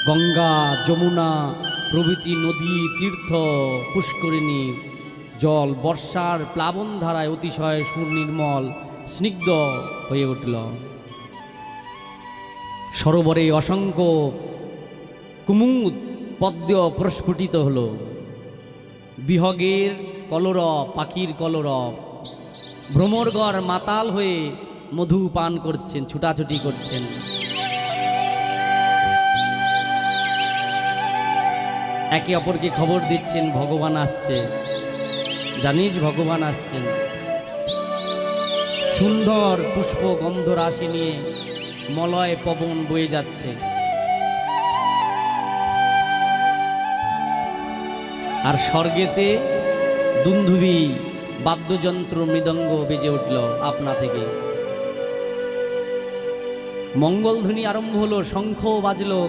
গঙ্গা যমুনা প্রভৃতি নদী তীর্থ পুষ্করিণী জল বর্ষার প্লাবন ধারায় অতিশয় সুনির্মল স্নিগ্ধ হয়ে উঠল। সরোবরে অসংখ্য কুমুদ পদ্ম প্রস্ফুটিত হল। বিহগের কলরব, পাখির কলরব, ভ্রমরগড় মাতাল হয়ে মধু পান করছেন, ছুটাছুটি করছেন। একে অপরকে খবর দিচ্ছেন ভগবান আসছে, জানিস ভগবান আসছেন। সুন্দর পুষ্প গন্ধ রাশি নিয়ে মলয় পবন বয়ে যাচ্ছে। আর স্বর্গেতে দুন্দুভি বাদ্যযন্ত্র মৃদঙ্গ বেজে উঠল আপনা থেকে। মঙ্গলধ্বনি আরম্ভ হলো, শঙ্খ বাজলো।